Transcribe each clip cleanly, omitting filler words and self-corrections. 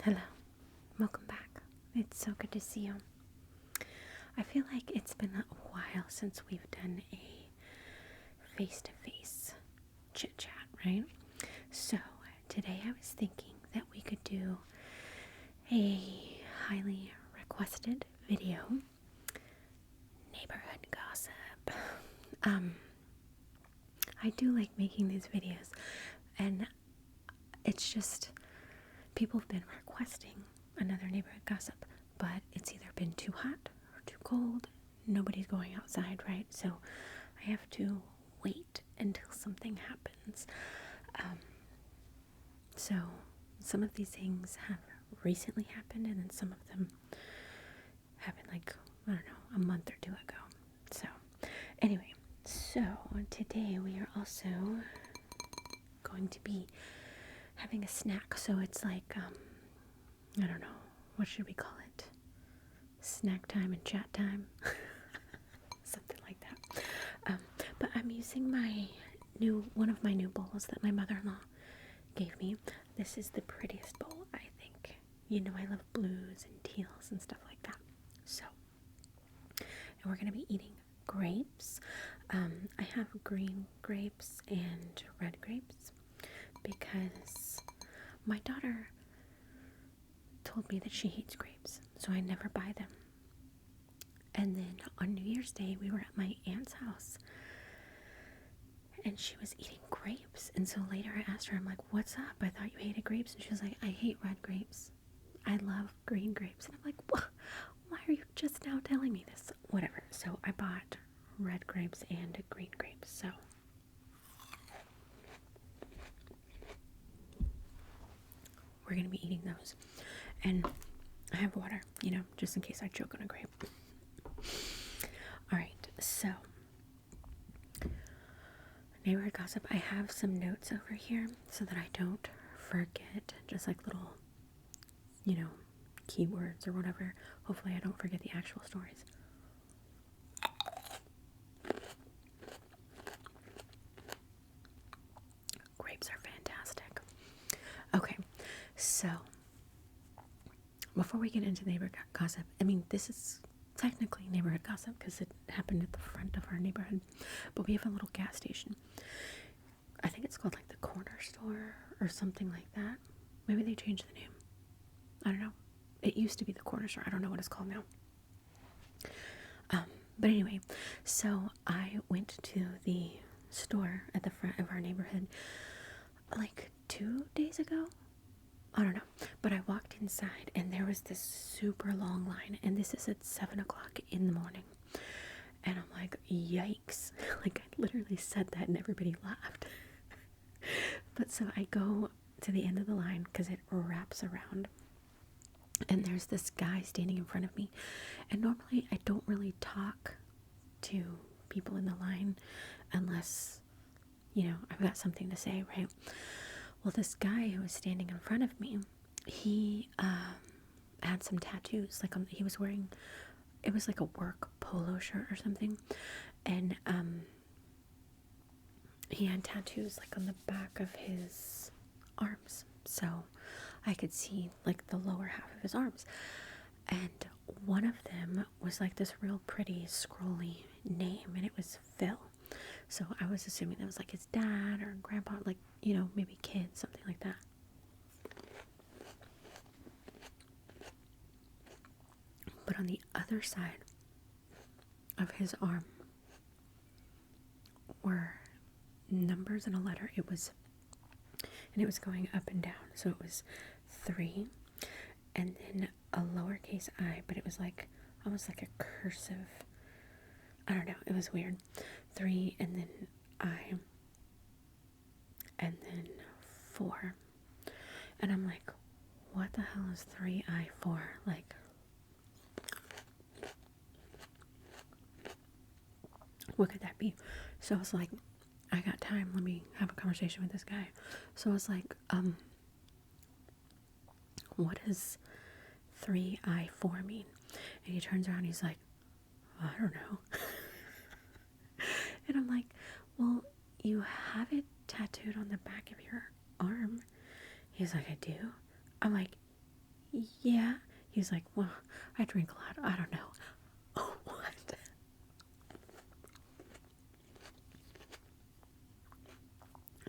Hello, welcome back. It's so good to see you. I feel like it's been a while since we've done a face to face chit chat, right? So, today I was thinking that we could do a highly requested video neighborhood gossip. Um, I do like making these videos, and it's just people have been requesting another neighborhood gossip, but it's either been too hot or too cold. Nobody's going outside, right? So I have to wait until something happens. Um, so some of these things have recently happened, and then some of them happened like, I don't know, a month or two ago. So anyway, so today we are also going to be having a snack. So it's like, I don't know, what should we call it? Snack time and chat time. Something like that. But I'm using one of my new bowls that my mother-in-law gave me. This is the prettiest bowl, I think. You know, I love blues and teals and stuff like that. So, and we're going to be eating grapes. I have green grapes and red grapes because my daughter told me that she hates grapes, so I never buy them. And then on New Year's Day, we were at my aunt's house, and she was eating grapes. And so later I asked her, I'm like, what's up? I thought you hated grapes. And she was like, I hate red grapes. I love green grapes. And I'm like, what? Why are you just now telling me this? Whatever. So I bought red grapes and green grapes. So we're going to be eating those. And I have water, just in case I choke on a grape. Alright, so neighborhood gossip. I have some notes over here so that I don't forget, just like little, keywords or whatever. Hopefully I don't forget the actual stories. Grapes are fantastic. Okay, so before we get into neighborhood gossip, this is technically neighborhood gossip because it happened at the front of our neighborhood, but we have a little gas station. I think it's called like the corner store or something like that. Maybe they changed the name. I don't know. It used to be the corner store. I don't know what it's called now. But anyway, so I went to the store at the front of our neighborhood like 2 days ago. I don't know. But I walked inside and there was this super long line, and this is at 7 o'clock in the morning. And I'm like, yikes. Like, I literally said that and everybody laughed. But so I go to the end of the line because it wraps around, and there's this guy standing in front of me. And normally I don't really talk to people in the line unless, I've got something to say, right? Well, this guy who was standing in front of me, he had some tattoos. Like, he was wearing, it was like a work polo shirt or something. And he had tattoos like on the back of his arms. So I could see like the lower half of his arms. And one of them was like this real pretty scrolly name, and it was Phil. So I was assuming that was like his dad or grandpa, like, maybe kids, something like that. But on the other side of his arm were numbers and a letter. It was going up and down. So it was 3, and then a lowercase I, but it was like almost like a cursive. I don't know. It was weird. 3, and then I, and then 4. And I'm like, what the hell is 3I for? Like, what could that be? So I was like, I got time. Let me have a conversation with this guy. So I was like, what does 3I4 mean? And he turns around, he's like, I don't know. And I'm like, well, you have it tattooed on the back of your arm. He's like, I do. I'm like, yeah. He's like, well, I drink a lot. I don't know. Oh, what?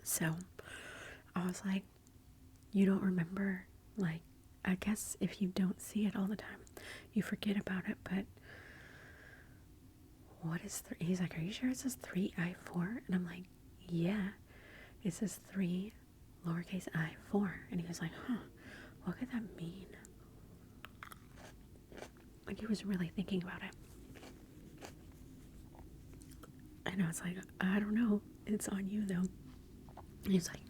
So I was like, you don't remember? Like, I guess if you don't see it all the time, you forget about it, but what is three? He's like, are you sure it says 3I4? And I'm like, yeah, it says 3 lowercase I4. And he was like, huh, what could that mean? Like, he was really thinking about it. And I was like, I don't know. It's on you, though. And he's like,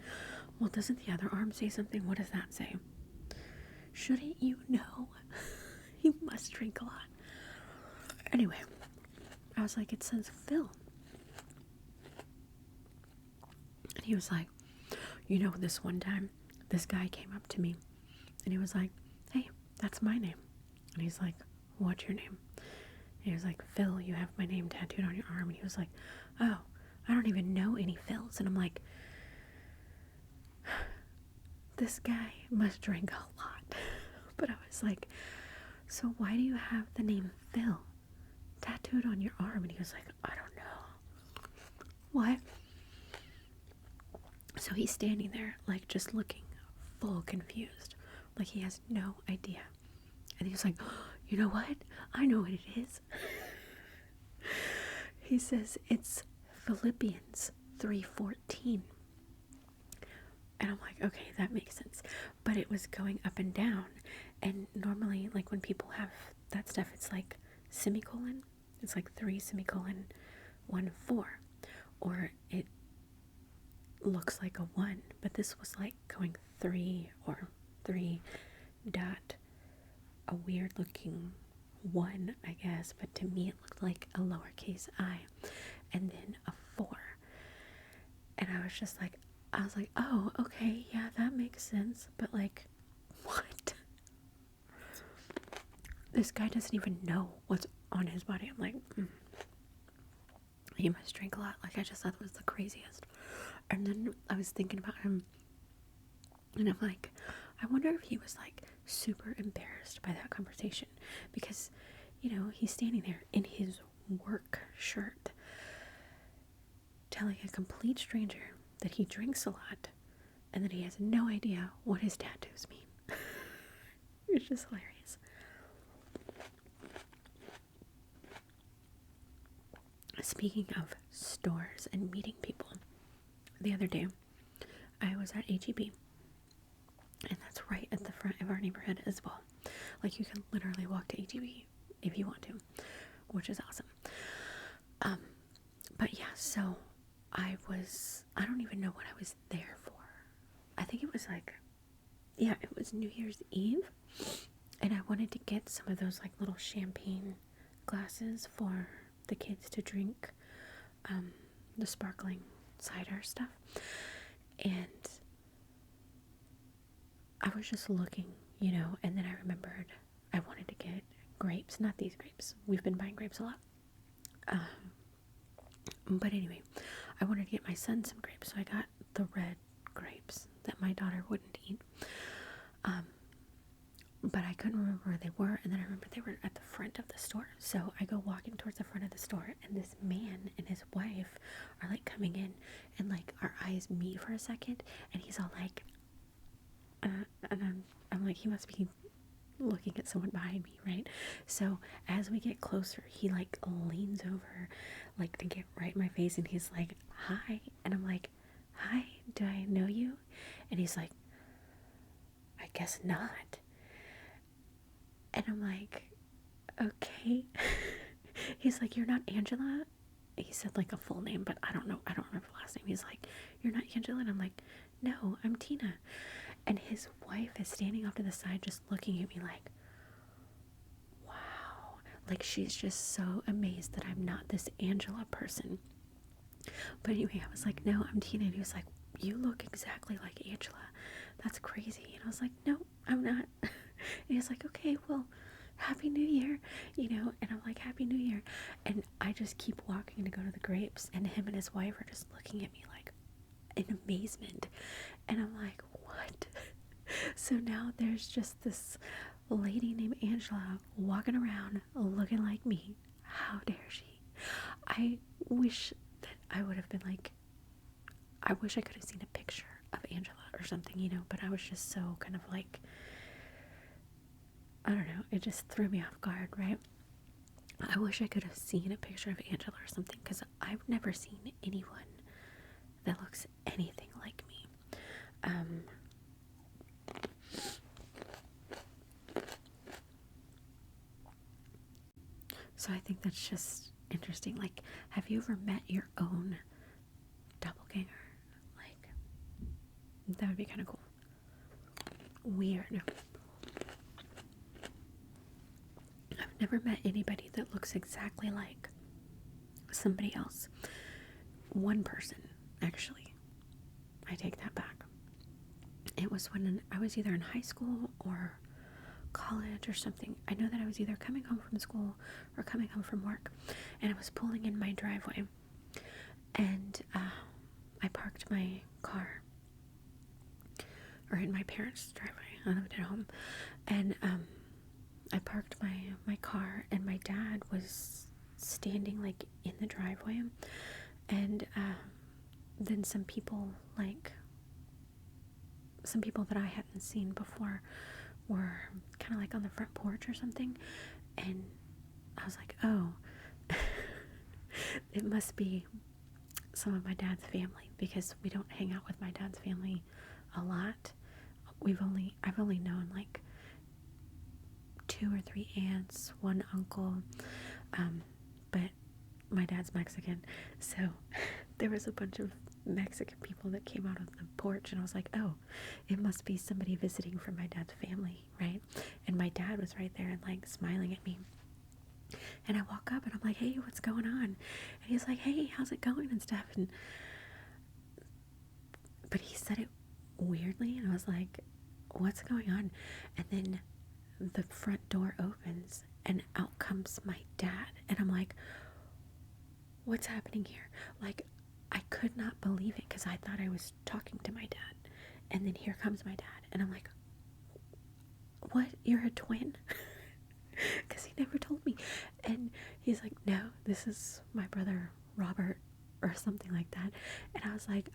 well, doesn't the other arm say something? What does that say? Shouldn't you know? You must drink a lot. Anyway, I was like, it says Phil. And he was like, you know, this one time, this guy came up to me and he was like, hey, that's my name. And he's like, what's your name? And he was like, Phil, you have my name tattooed on your arm. And he was like, oh, I don't even know any Phils. And I'm like, this guy must drink a lot. But I was like, so why do you have the name Phil tattooed on your arm? And he was like, I don't know. What? So he's standing there, like, just looking full confused. Like, he has no idea. And he was like, oh, you know what? I know what it is. He says it's Philippians 3:14. And I'm like, okay, that makes sense. But it was going up and down. And normally, like, when people have that stuff, it's like semicolon. It's like 3 semicolon 1 4. Or it looks like a 1. But this was like going 3 or 3 dot, a weird looking 1, I guess. But to me, it looked like a lowercase I. And then a 4. And I was just like, oh, okay, yeah, that makes sense. But, like, what? This guy doesn't even know what's on his body. I'm like, he must drink a lot. Like, I just thought it was the craziest. And then I was thinking about him, and I'm like, I wonder if he was, like, super embarrassed by that conversation. Because, you know, he's standing there in his work shirt telling a complete stranger that he drinks a lot and that he has no idea what his tattoos mean. It's just hilarious. Speaking of stores and meeting people, the other day I was at HEB, and that's right at the front of our neighborhood as well. Like, you can literally walk to HEB if you want to, which is awesome. But yeah, so I don't even know what I was there for. I think it was like, yeah, it was New Year's Eve, and I wanted to get some of those, like, little champagne glasses for the kids to drink, the sparkling cider stuff. And I was just looking, you know, and then I remembered I wanted to get grapes. Not these grapes. We've been buying grapes a lot. But anyway, I wanted to get my son some grapes, so I got the red grapes that my daughter wouldn't eat. But I couldn't remember where they were, and then I remember they were at the front of the store. So I go walking towards the front of the store, and this man and his wife are, like, coming in, and, like, our eyes meet for a second, and he's all like, and I'm like, he must be looking at someone behind me, right? So as we get closer, he, like, leans over, like, to get right in my face, and he's like, hi. And I'm like, hi, do I know you? And he's like, I guess not. And I'm like, okay. He's like, you're not Angela? He said, like, a full name, but I don't know. I don't remember the last name. He's like, you're not Angela? And I'm like, no, I'm Tina. And his wife is standing off to the side just looking at me like, wow. Like, she's just so amazed that I'm not this Angela person. But anyway, I was like, no, I'm Tina. And he was like, you look exactly like Angela. That's crazy. And I was like, no, I'm not. And he was like, okay, well, Happy New Year, you know. And I'm like, Happy New Year. And I just keep walking to go to the grapes, and him and his wife are just looking at me like in amazement. And I'm like, what? So now there's just this lady named Angela walking around looking like me. How dare she? I wish that I would have been like, I wish I could have seen a picture of Angela or something, you know, but I was just so kind of like, I don't know, it just threw me off guard, right? I wish I could have seen a picture of Angela or something, because I've never seen anyone that looks anything like me. So I think that's just interesting. Like, have you ever met your own doppelganger? Like, that would be kind of cool. Weird. I've never met anybody that looks exactly like somebody else. One person, actually. I take that back. It was when I was either in high school or college or something. I know that I was either coming home from school or coming home from work, and I was pulling in my driveway, and I parked my car, or in my parents' driveway. I lived at home, and I parked my car, and my dad was standing like in the driveway, and then some people that I hadn't seen before were kind of like on the front porch or something, and I was like, oh, it must be some of my dad's family, because we don't hang out with my dad's family a lot. I've only known like 2 or 3 aunts, 1 uncle, but my dad's Mexican, so there was a bunch of Mexican people that came out of the porch, and I was like, oh, it must be somebody visiting from my dad's family, right? And my dad was right there and like smiling at me, and I walk up and I'm like, hey, what's going on? And he's like, hey, how's it going and stuff, but he said it weirdly, and I was like, what's going on? And then the front door opens and out comes my dad, and I'm like, what's happening here? Like, I could not believe it, because I thought I was talking to my dad, and then here comes my dad, and I'm like, what, you're a twin? Because he never told me. And he's like, no, this is my brother Robert, or something like that. And I was like,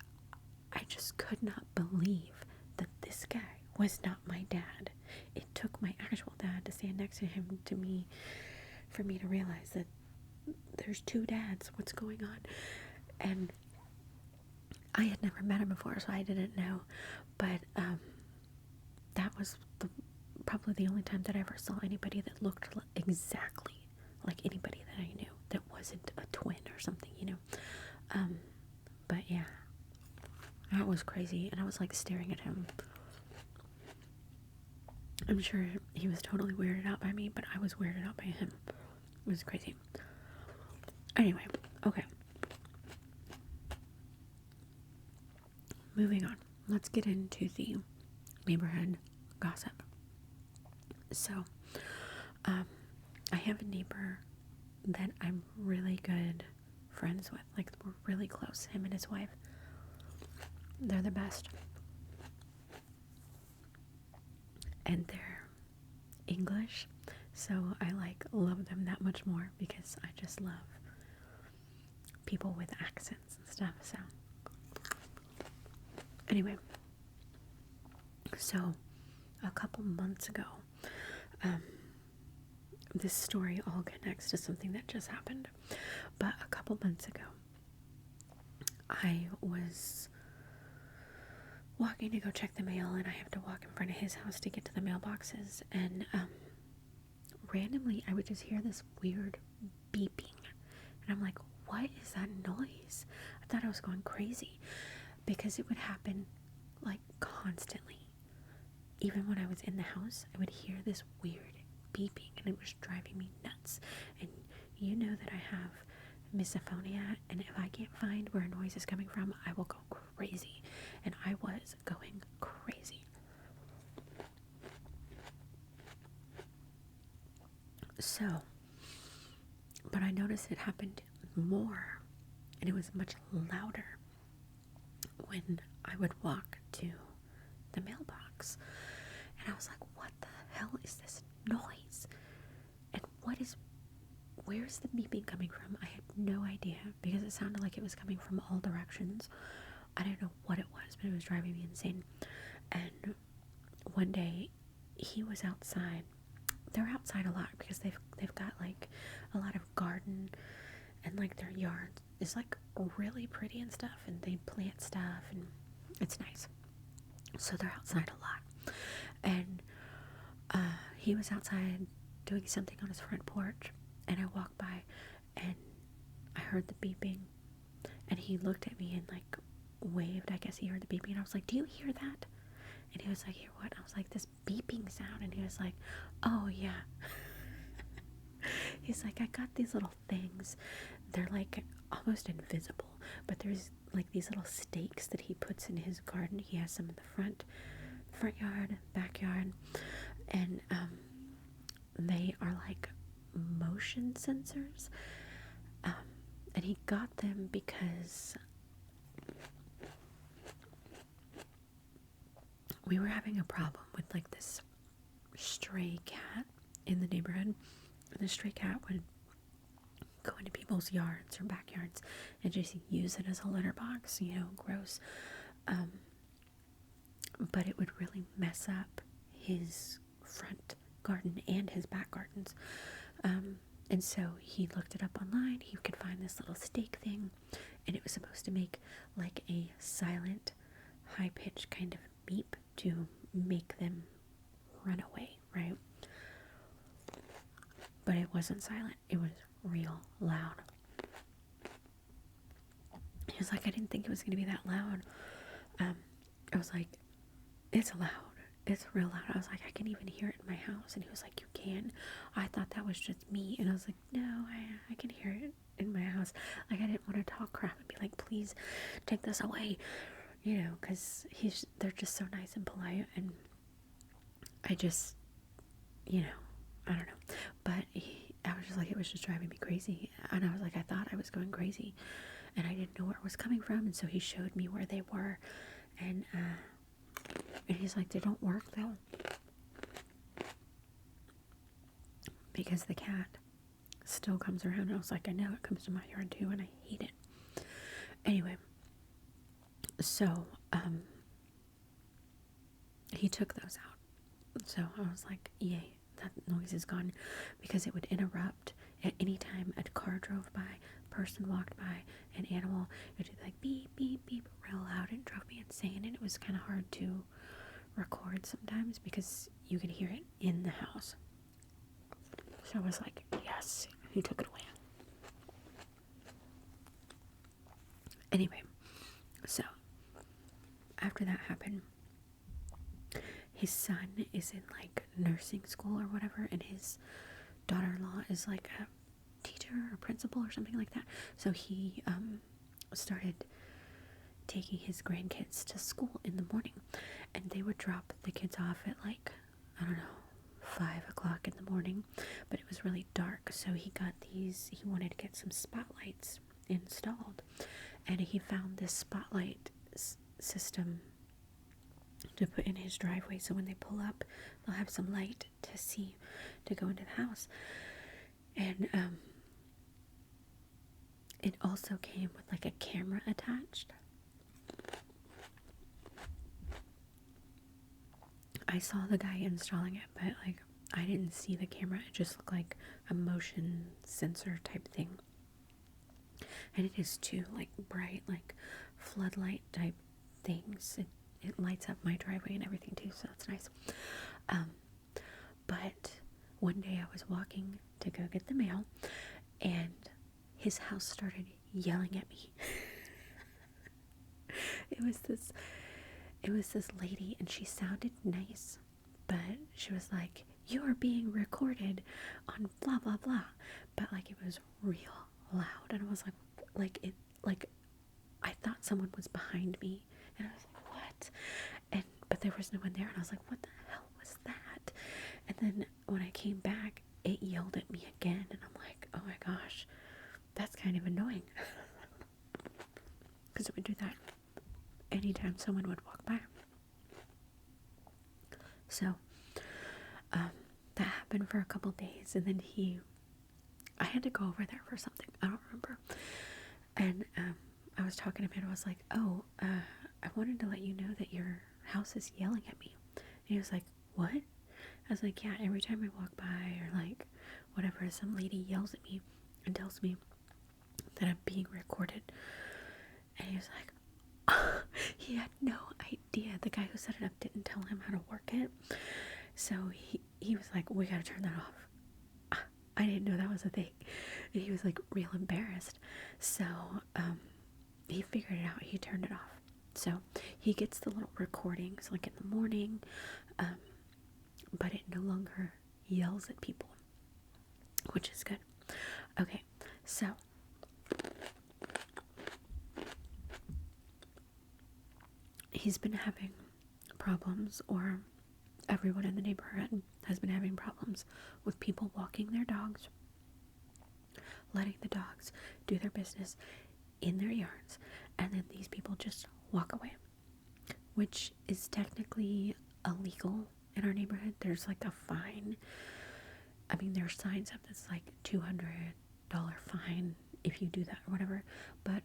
I just could not believe that this guy was not my dad. It took my actual dad to stand next to him for me to realize that there's 2 dads. What's going on? And I had never met him before, so I didn't know. But that was probably the only time that I ever saw anybody that looked exactly like anybody that I knew that wasn't a twin or something, you know. But yeah, that was crazy, and I was like staring at him. I'm sure he was totally weirded out by me, but I was weirded out by him. It was crazy. Anyway, okay. Moving on. Let's get into the neighborhood gossip. So, I have a neighbor that I'm really good friends with. Like, we're really close, him and his wife. They're the best. And they're English, so I love them that much more, because I just love people with accents and stuff. So anyway, so a couple months ago, this story all connects to something that just happened, but a couple months ago, I was walking to go check the mail, and I have to walk in front of his house to get to the mailboxes, and randomly I would just hear this weird beeping, and I'm like, what is that noise? I thought I was going crazy, because it would happen like constantly. Even when I was in the house, I would hear this weird beeping, and it was driving me nuts. And you know that I have misophonia, and if I can't find where a noise is coming from, I will go crazy. And I was going crazy. So, but I noticed it happened more, and it was much louder when I would walk to the mailbox. And I was like, what the hell is this noise? And where's the beeping coming from? I had no idea, because it sounded like it was coming from all directions. I don't know what it was, but it was driving me insane. And one day, he was outside. They're outside a lot because they've got like a lot of garden, and like their yard is like really pretty and stuff, and they plant stuff, and it's nice. So they're outside a lot. And he was outside doing something on his front porch, and I walked by and I heard the beeping, and he looked at me and like waved. I guess he heard the beeping, and I was like, do you hear that? And he was like, hear what? I was like, this beeping sound. And he was like, oh yeah. He's like, I got these little things. They're like almost invisible, but there's like these little stakes that he puts in his garden. He has some in the front yard, backyard, and they are like motion sensors. And he got them because we were having a problem with like this stray cat in the neighborhood. And the stray cat would go into people's yards or backyards and just use it as a litter box, gross. But it would really mess up his front garden and his back gardens. And so he looked it up online. He could find this little stake thing, and it was supposed to make like a silent, high-pitched kind of beep to make them run away, right? But it wasn't silent. It was real loud. He was like, I didn't think it was going to be that loud. I was like, it's loud. It's real loud. I was like, I can even hear it in my house. And he was like, you can? I thought that was just me. And I was like, no, I can hear it in my house. Like, I didn't want to talk crap and be like, please take this away. Because they're just so nice and polite. And I just, I don't know. But I was just like, it was just driving me crazy. And I was like, I thought I was going crazy. And I didn't know where it was coming from. And so he showed me where they were. And he's like, they don't work though, because the cat still comes around. And I was like, I know, it comes to my yard too, and I hate it. Anyway, so he took those out. So I was like, yay, that noise is gone, because it would interrupt at any time a car drove by, person walked by, an animal. It would be like beep, beep, beep, real loud. It drove me insane, and it was kind of hard to record sometimes because you could hear it in the house. So I was like, yes, he took it away. Anyway, so after that happened, his son is in like nursing school or whatever, and his daughter-in-law is like a teacher or principal or something like that. So he started taking his grandkids to school in the morning, and they would drop the kids off at like, I don't know, 5 o'clock in the morning, but it was really dark. So he wanted to get some spotlights installed, and he found this spotlight system to put in his driveway, so when they pull up, they'll have some light to see to go into the house. And it also came with like a camera attached. I saw the guy installing it, but like I didn't see the camera. It just looked like a motion sensor type thing. And it is too, like bright, like floodlight type things. It lights up my driveway and everything too, so that's nice. But one day I was walking to go get the mail, and his house started yelling at me. It was this lady, and she sounded nice, but she was like, you are being recorded on blah blah blah, but like it was real loud, and I was like I thought someone was behind me, and I was like, what? But there was no one there, and I was like, what the hell was that? And then when I came back, it yelled at me again, and I'm like, oh my gosh, that's kind of annoying, because it would do that anytime someone would walk by. So That happened for a couple days, and then I had to go over there for something. I don't remember. And I was talking to him, and I was like, "Oh, I wanted to let you know that your house is yelling at me." And he was like, "What?" I was like, "Yeah, every time I walk by or like whatever, some lady yells at me and tells me that I'm being recorded." And he was like, he had no idea. The guy who set it up didn't tell him how to work it. So he was like, "We gotta turn that off." I didn't know that was a thing. And he was like real embarrassed. So he figured it out. He turned it off. So he gets the little recordings like in the morning, but it no longer yells at people, which is good. Okay, so he's been having problems, or everyone in the neighborhood has been having problems with people walking their dogs, letting the dogs do their business in their yards, and then these people just walk away, which is technically illegal in our neighborhood. There's like a fine. I mean, there's signs up that's like $200 fine if you do that or whatever, but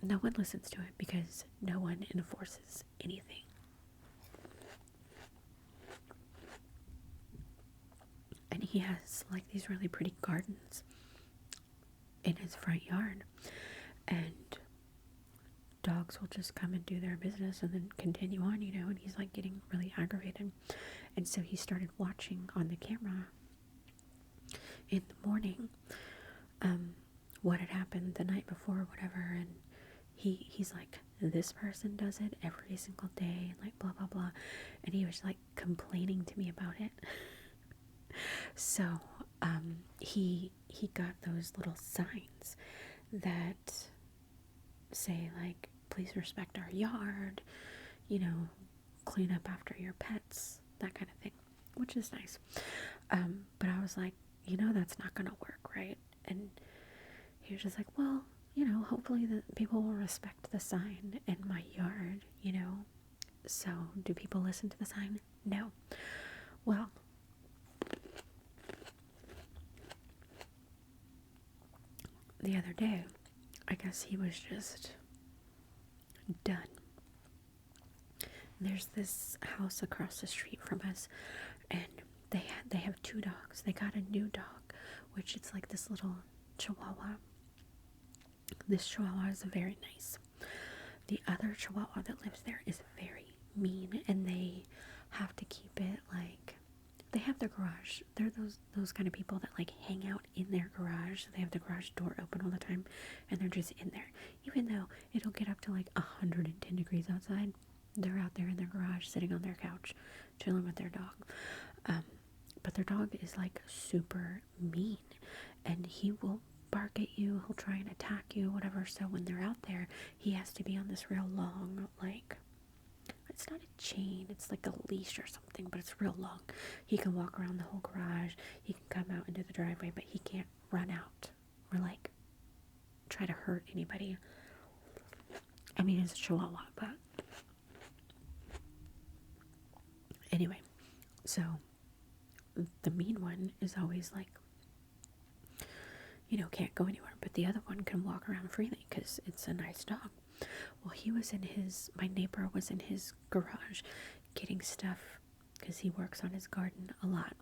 no one listens to it because no one enforces anything. And he has like these really pretty gardens in his front yard, and dogs will just come and do their business and then continue on, and he's like getting really aggravated. And so he started watching on the camera in the morning what had happened the night before or whatever, and he's like, "This person does it every single day," and like blah blah blah, and he was like complaining to me about it. So he got those little signs that say like, "Please respect our yard," clean up after your pets, that kind of thing, which is nice. But I was like, that's not gonna work, right? And he was just like, "Well, hopefully the people will respect the sign in my yard, So do people listen to the sign? No. Well, the other day, I guess he was just done. There's this house across the street from us, and they have two dogs. They got a new dog, which it's like this little Chihuahua. This Chihuahua is very nice. The other Chihuahua that lives there is very mean, and they have to keep it like, they have the garage. They're those kind of people that like hang out in their garage. They have the garage door open all the time, and they're just in there. Even though it'll get up to like 110 degrees outside, they're out there in their garage, sitting on their couch, chilling with their dog. But their dog is like super mean, and he will bark at you. He'll try and attack you, whatever. So when they're out there, he has to be on this real long, like, it's not a chain, it's like a leash or something, but it's real long. He can walk around the whole garage. He can come out into the driveway, but he can't run out or like try to hurt anybody. I mean, it's a Chihuahua, but anyway, so the mean one is always like, can't go anywhere, but the other one can walk around freely because it's a nice dog. Well, my neighbor was in his garage getting stuff because he works on his garden a lot,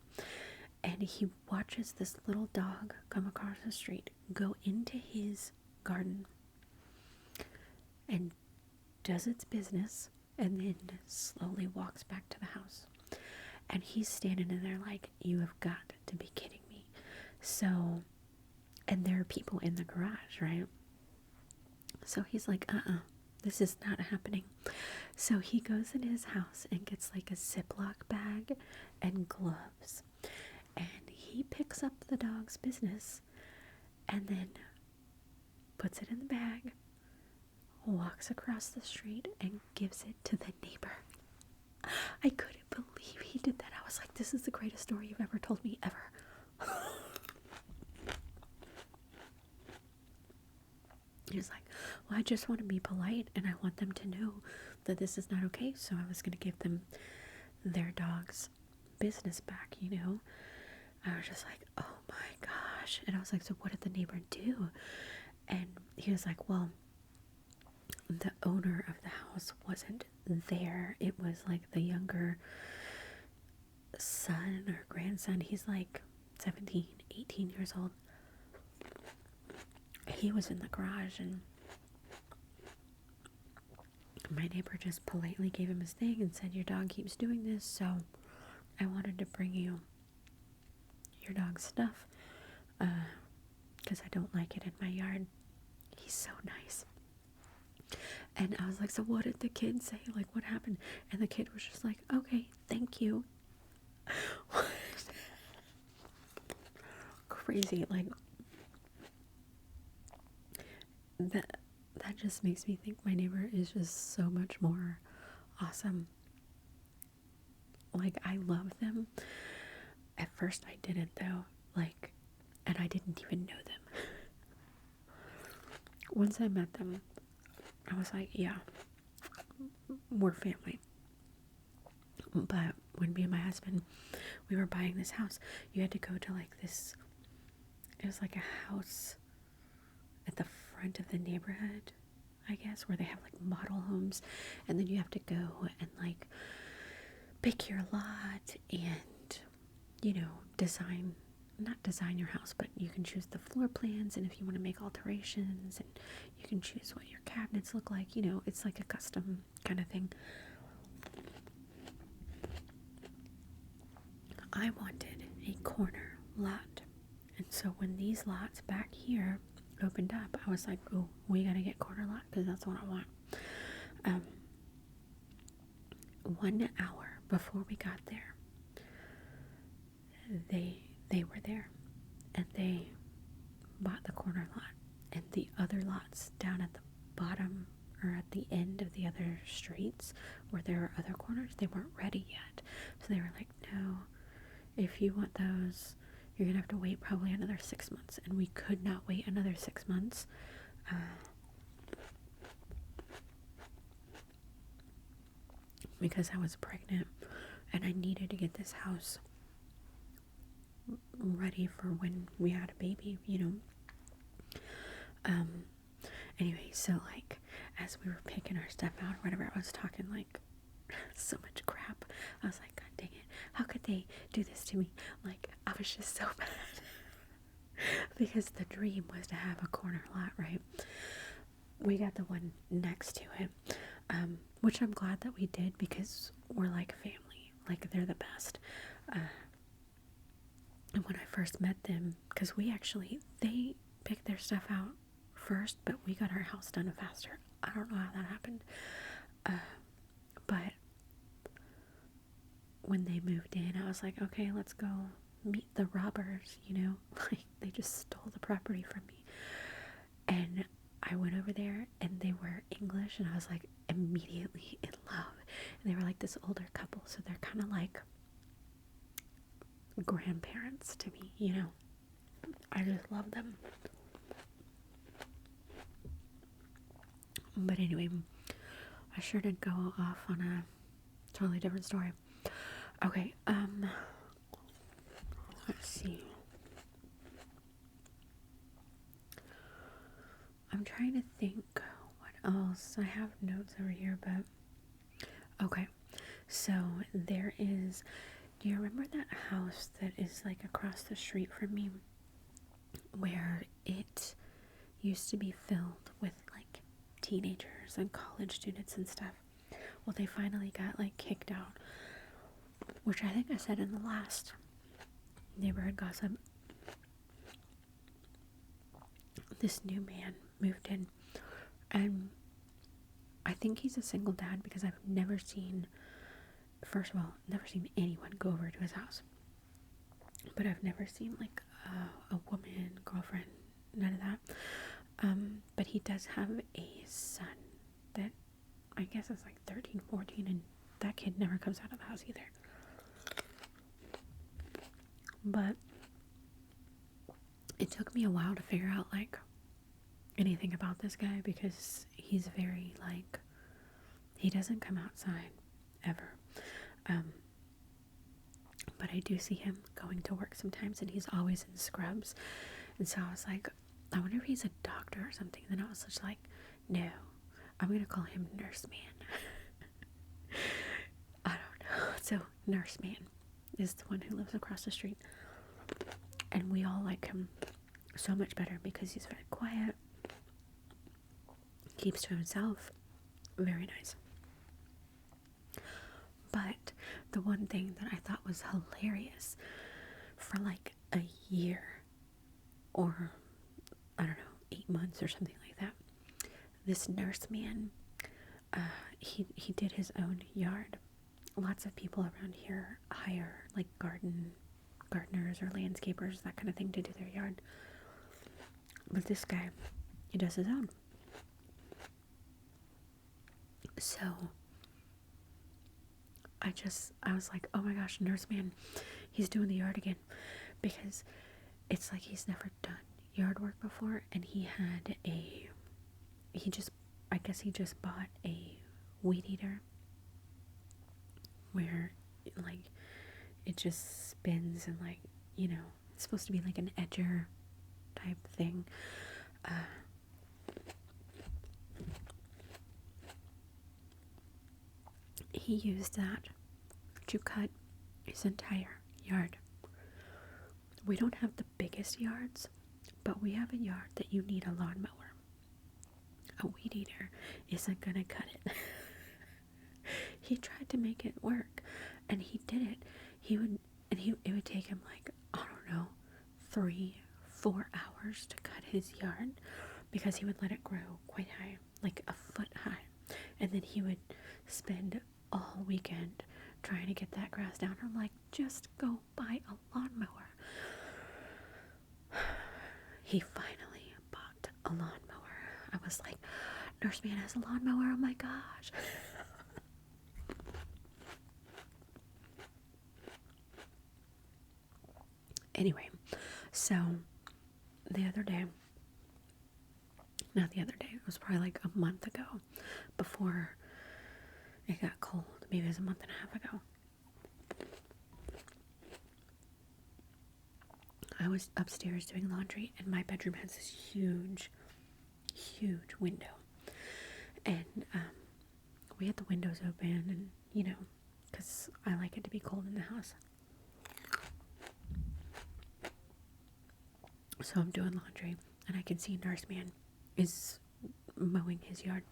and he watches this little dog come across the street, go into his garden, and does its business, and then slowly walks back to the house. And he's standing in there like, "You have got to be kidding me." So, and there are people in the garage, right? So he's like, this is not happening. So he goes in his house and gets like a Ziploc bag and gloves. And he picks up the dog's business and then puts it in the bag, walks across the street, and gives it to the neighbor. I couldn't believe he did that. I was like, this is the greatest story you've ever told me, ever. He was like, "Well, I just want to be polite, and I want them to know that this is not okay, so I was going to give them their dog's business back, you know? I was just like, oh my gosh. And I was like, so what did the neighbor do? And he was like, well, the owner of the house wasn't there. It was like the younger son or grandson. He's like 17, 18 years old. He was in the garage, and my neighbor just politely gave him his thing and said, your dog keeps doing this, so I wanted to bring you your dog's stuff, because I don't like it in my yard. He's so nice. And I was like, so what did the kid say? Like, what happened? And the kid was just like, okay, thank you. Crazy. Like, that just makes me think my neighbor is just so much more awesome. Like, I love them. At first I didn't, though. Like, and I didn't even know them. Once I met them, I was like, yeah, we're family. But when me and my husband, we were buying this house, you had to go to like this, it was like a house at the front of the neighborhood, I guess, where they have like model homes, and then you have to go and like pick your lot and, you know, not design your house, but you can choose the floor plans, and if you want to make alterations, and you can choose what your cabinets look like, you know, it's like a custom kind of thing. I wanted a corner lot, and so when these lots back here opened up, I was like, oh, we gotta get corner lot, because that's what I want. 1 hour before we got there, they were there, and they bought the corner lot, and the other lots down at the bottom or at the end of the other streets where there are other corners, they weren't ready yet. So they were like, no, if you want those, you're gonna have to wait probably another 6 months. And we could not wait another 6 months. Because I was pregnant and I needed to get this house ready for when we had a baby, you know. Anyway, so like as we were picking our stuff out or whatever, I was talking like so much crap. I was like, God dang it, how could they do this to me? Like, I was just so bad. Because the dream was to have a corner lot, right? We got the one next to it, which I'm glad that we did, because we're like family. Like, they're the best. And when I first met them, because they picked their stuff out first, but we got our house done faster. I don't know how that happened. But when they moved in, I was like, okay, let's go meet the robbers, you know? Like, they just stole the property from me. And I went over there, and they were English, and I was like immediately in love. And they were like this older couple, so they're kind of like grandparents to me, you know? I just love them. But anyway, I sure did go off on a totally different story. Okay, let's see. I'm trying to think what else. I have notes over here, but okay. So there is, do you remember that house that is like across the street from me, where it used to be filled with like teenagers and college students and stuff? Well, they finally got like kicked out, which I think I said in the last neighborhood gossip. This new man moved in, and I think he's a single dad, because I've never seen, first of all, never seen anyone go over to his house, but I've never seen like a woman, girlfriend, none of that. But he does have a son that I guess is like 13, 14, and that kid never comes out of the house either. But it took me a while to figure out like anything about this guy, because he's very like, he doesn't come outside ever. but I do see him going to work sometimes, and he's always in scrubs. And so I was like, I wonder if he's a doctor or something. Then I was just like, no, I'm gonna call him Nurse Man. I don't know. So Nurse Man is the one who lives across the street, and we all like him so much better because he's very quiet, keeps to himself, very nice. But the one thing that I thought was hilarious, for like a year, or I don't know, 8 months or something like that, this Nurse Man, he did his own yard. Lots of people around here hire like gardeners or landscapers, that kind of thing, to do their yard. But this guy, he does his own. So I was like, oh my gosh, Nurse Man, he's doing the yard again, because it's like he's never done yard work before, and I guess he just bought a weed eater where like it just spins, and like, you know, it's supposed to be like an edger type thing. He used that to cut his entire yard. We don't have the biggest yards, but we have a yard that you need a lawnmower. A weed eater isn't gonna cut it. He tried to make it work, and he did it. It would take him like, I don't know, 3-4 hours to cut his yard, because he would let it grow quite high, like a foot high, and then he would spend all weekend trying to get that grass down. I'm like, just go buy a lawnmower. He finally bought a lawnmower. I was like, Nurse Man has a lawnmower, oh my gosh. Anyway, so it was probably like a month ago, before it got cold. Maybe it was a month and a half ago. I was upstairs doing laundry, and my bedroom has this huge window, and we had the windows open, and you know, because I like it to be cold in the house. So I'm doing laundry, and I can see Nurse Man is mowing his yard,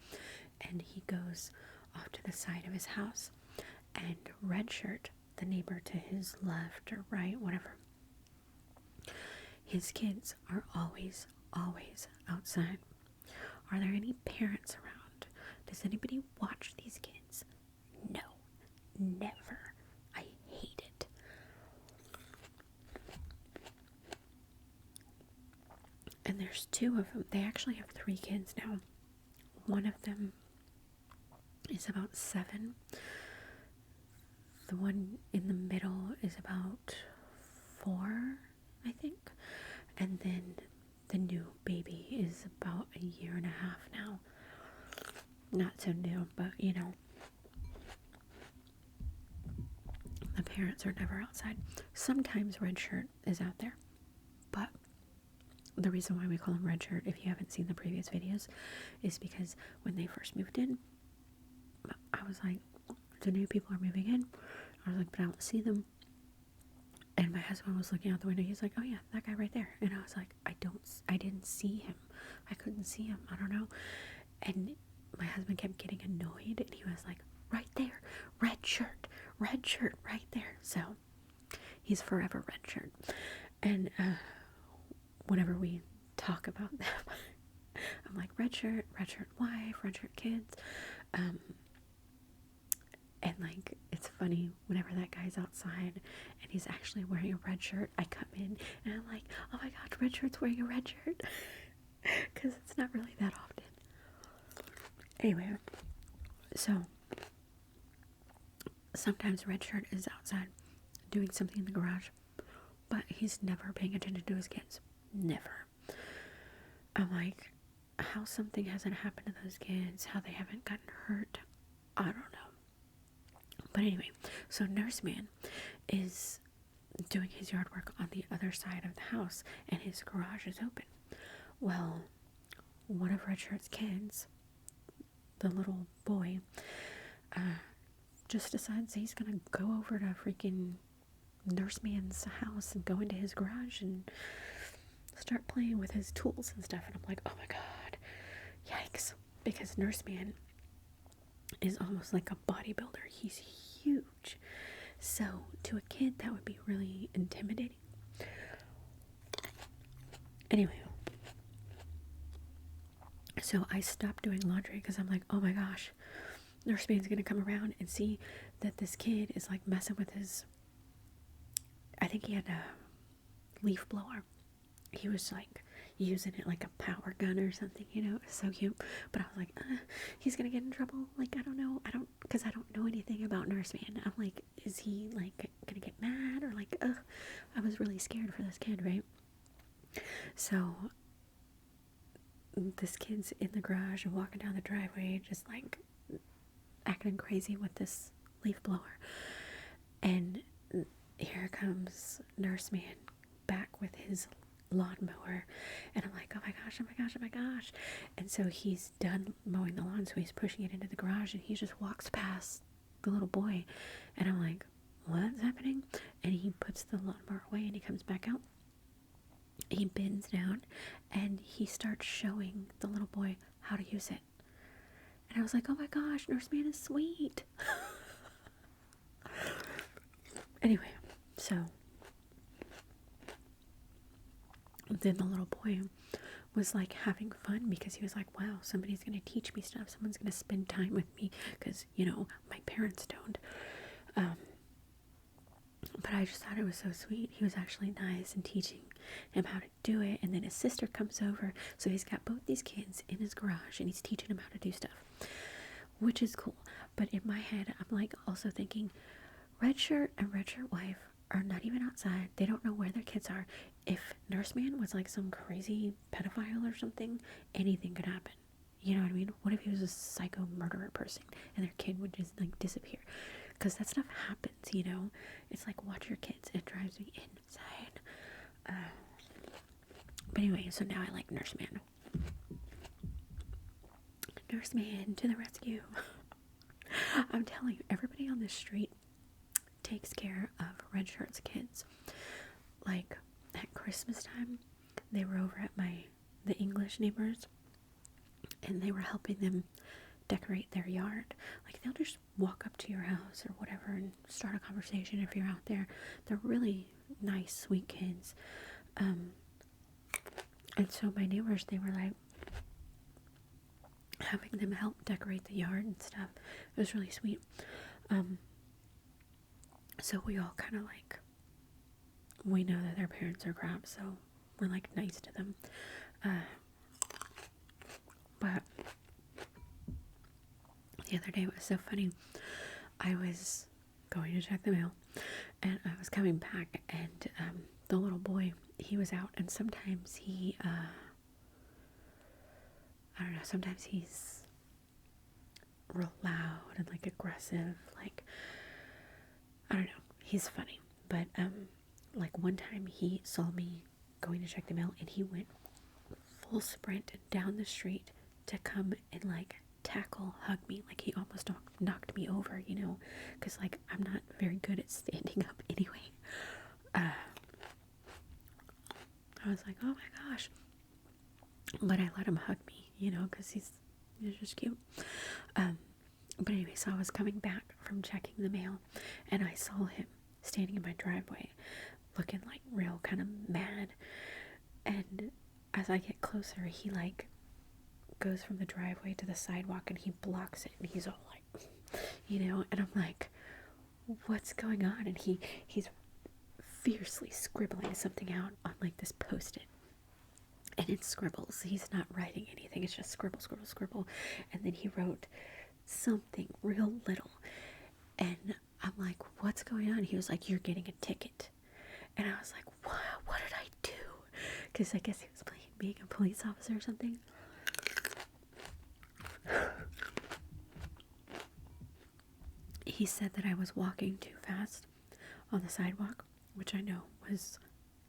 and he goes off to the side of his house, and Red Shirt, the neighbor to his left or right, whatever, his kids are always outside. Are there any parents around? Does anybody watch these kids? No, never. I hate it. And there's 2 of them. They actually have 3 kids now. One of them is about 7. The one in the middle is about 4, I think. And then the new baby is about a year and a half now. Not so new, but you know, the parents are never outside. Sometimes Red Shirt is out there, but the reason why we call him Red Shirt, if you haven't seen the previous videos, is because when they first moved in, I was like, the new people are moving in. I was like, but I don't see them. And my husband was looking out the window. He's like, oh yeah, that guy right there. And I was like, I didn't see him. I couldn't see him. I don't know. And my husband kept getting annoyed, and he was like, right there, red shirt right there. So he's forever Red Shirt. And whenever we talk about them, I'm like, Red Shirt wife, Red Shirt kids. And like, it's funny, whenever that guy's outside and he's actually wearing a red shirt, I come in and I'm like, oh my gosh, Red Shirt's wearing a red shirt. Because it's not really that often. Anyway, so sometimes Red Shirt is outside doing something in the garage, but he's never paying attention to his kids. Never. I'm like, how something hasn't happened to those kids, how they haven't gotten hurt, I don't know. But anyway, so Nurse Man is doing his yard work on the other side of the house, and his garage is open. Well, one of Red Shirt's kids, the little boy, just decides he's gonna go over to freaking Nurseman's house and go into his garage and start playing with his tools and stuff. And I'm like, oh my god, yikes. Because Nurseman is almost like a bodybuilder. He's huge. So to a kid, that would be really intimidating. Anyway, so I stopped doing laundry because I'm like, oh my gosh, Nurseman's gonna come around and see that this kid is like messing with his, I think he had a leaf blower. He was like using it like a power gun or something, you know. It was so cute. But I was like, he's gonna get in trouble. Like, I don't know. Because I don't know anything about Nurseman. I'm like, is he like gonna get mad or like, I was really scared for this kid, right? So this kid's in the garage and walking down the driveway, just like acting crazy with this leaf blower. And here comes Nurseman back with his lawnmower, and I'm like, oh my gosh, oh my gosh, oh my gosh. And so he's done mowing the lawn, so he's pushing it into the garage, and he just walks past the little boy, and I'm like, what's happening? And he puts the lawnmower away, and he comes back out. He bends down, and he starts showing the little boy how to use it. And I was like, oh my gosh, Nurseman is sweet. Anyway, so then the little boy was like having fun because he was like, wow, somebody's going to teach me stuff. Someone's going to spend time with me because, you know, my parents don't. But I just thought it was so sweet. He was actually nice and teaching him how to do it. And then his sister comes over. So he's got both these kids in his garage and he's teaching them how to do stuff, which is cool. But in my head, I'm like also thinking, Red Shirt and Red Shirt wife are not even outside. They don't know where their kids are. If Nurseman was like some crazy pedophile or something, anything could happen. You know what I mean? What if he was a psycho murderer person and their kid would just like disappear? Because that stuff happens, you know? It's like, watch your kids. It drives me insane. But anyway, so now I like Nurseman. Nurseman to the rescue. I'm telling you, everybody on this street takes care of Red Shirt's kids. Like at Christmas time, they were over at the English neighbors, and they were helping them decorate their yard. Like, they'll just walk up to your house or whatever and start a conversation if you're out there. They're really nice, sweet kids. And so my neighbors, they were like having them help decorate the yard and stuff. It was really sweet. So we all kind of like, we know that their parents are crap, so we're like nice to them. But the other day it was so funny. I was going to check the mail and I was coming back, and the little boy, he was out, and sometimes he I don't know, sometimes he's real loud and like aggressive, like, I don't know, he's funny. But like one time he saw me going to check the mail and he went full sprint down the street to come and like hug me. Like, he almost knocked me over, you know, because like I'm not very good at standing up anyway. I was like, oh my gosh, but I let him hug me, you know, because he's just cute. But anyway, so I was coming back from checking the mail and I saw him standing in my driveway looking like real kind of mad, and as I get closer, he like goes from the driveway to the sidewalk and he blocks it, and he's all like, you know, and I'm like, what's going on? And he's fiercely scribbling something out on like this post-it, and it scribbles. He's not writing anything, it's just scribble, scribble, scribble. And then he wrote something real little, and I'm like, what's going on? He was like, you're getting a ticket. And I was like, what did I do? Because I guess he was being a police officer or something. He said that I was walking too fast on the sidewalk, which I know was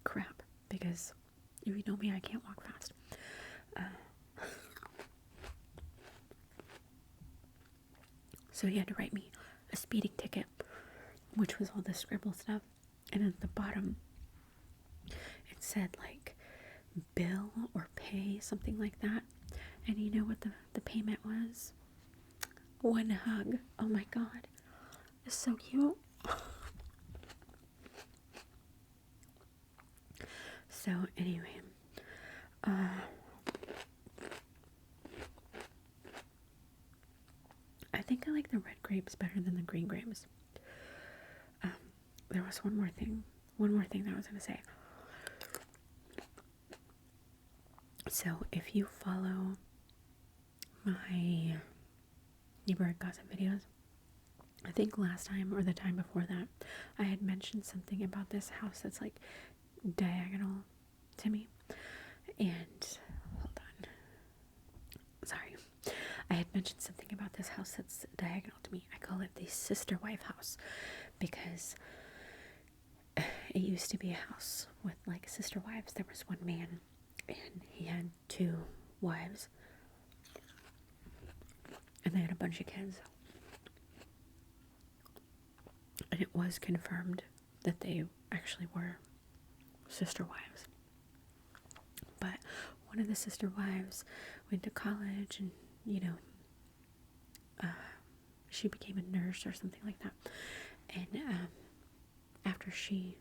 crap because if you know me, I can't walk fast. So he had to write me a speeding ticket, which was all the scribble stuff. And at the bottom, it said like bill or pay, something like that. And you know what the payment was? One hug. Oh my god. It's so cute. So anyway, I think I like the red grapes better than the green grapes. There was one more thing that I was going to say. So if you follow my neighborhood gossip videos, I think last time or the time before that, I had mentioned something about this house that's like diagonal to me. And hold on. Sorry. I had mentioned something about this house that's diagonal to me. I call it the sister wife house because it used to be a house with like sister wives. There was one man and he had 2 wives. And they had a bunch of kids. And it was confirmed that they actually were sister wives. But one of the sister wives went to college and, she became a nurse or something like that. And after she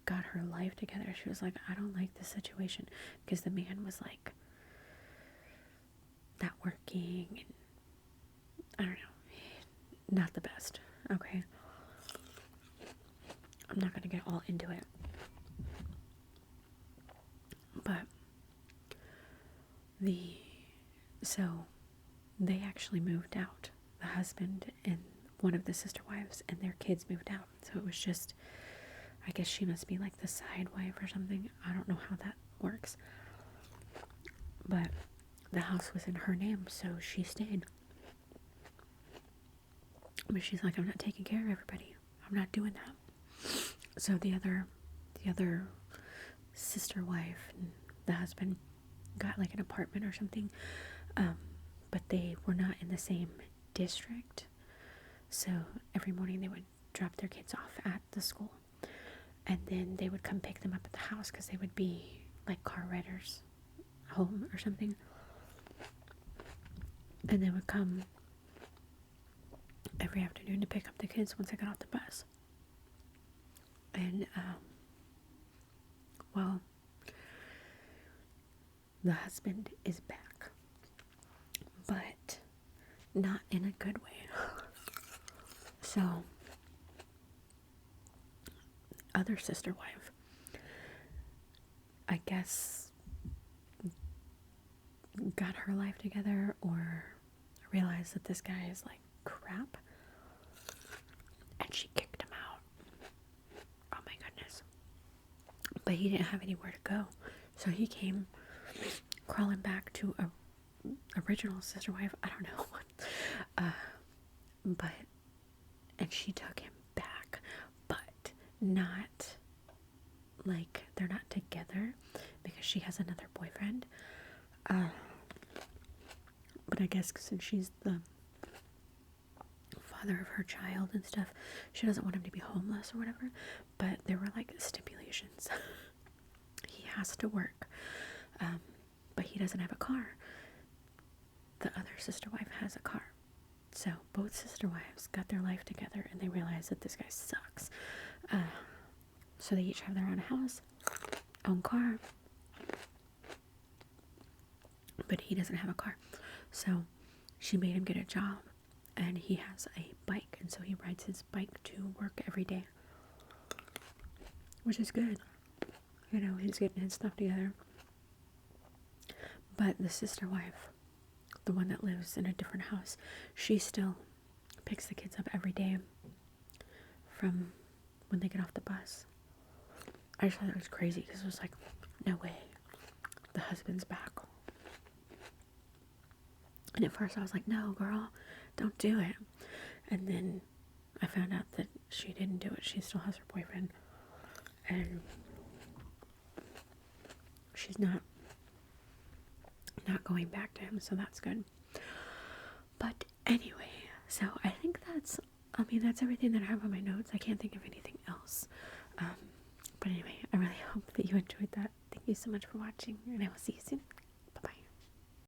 got her life together, she was like, I don't like this situation, because the man was like not working and I don't know, not the best. Okay, I'm not gonna get all into it, but so they actually moved out, the husband and one of the sister wives, and their kids moved out. So it was just, I guess she must be like the side wife or something. I don't know how that works. But the house was in her name, so she stayed. But she's like, I'm not taking care of everybody. I'm not doing that. So the other sister wife and the husband got like an apartment or something. But they were not in the same district. So every morning they would drop their kids off at the school. And then they would come pick them up at the house because they would be like car riders home or something. And they would come every afternoon to pick up the kids once they got off the bus. And, well, the husband is back. But not in a good way. So, other sister wife, I guess, got her life together or realized that this guy is like crap, and she kicked him out. Oh my goodness. But he didn't have anywhere to go, so he came crawling back to a original sister wife. I don't know what, and she took him back, but not like they're not together because she has another boyfriend. But I guess since she's the father of her child and stuff, she doesn't want him to be homeless or whatever. But there were like stipulations. He has to work, but he doesn't have a car. The other sister wife has a car. So both sister wives got their life together and they realized that this guy sucks. So they each have their own house, own car, but he doesn't have a car. So she made him get a job, and he has a bike, and so he rides his bike to work every day, which is good. He's getting his stuff together. But the sister wife, the one that lives in a different house, she still picks the kids up every day from when they get off the bus. I just thought that was crazy because it was like, no way, the husband's back. And at first I was like, no, girl, don't do it. And then I found out that she didn't do it. She still has her boyfriend. and she's not going back to him, so that's good. But anyway, so I think that's everything that I have on my notes. I can't think of anything else. But anyway, I really hope that you enjoyed that. Thank you so much for watching, and I will see you soon.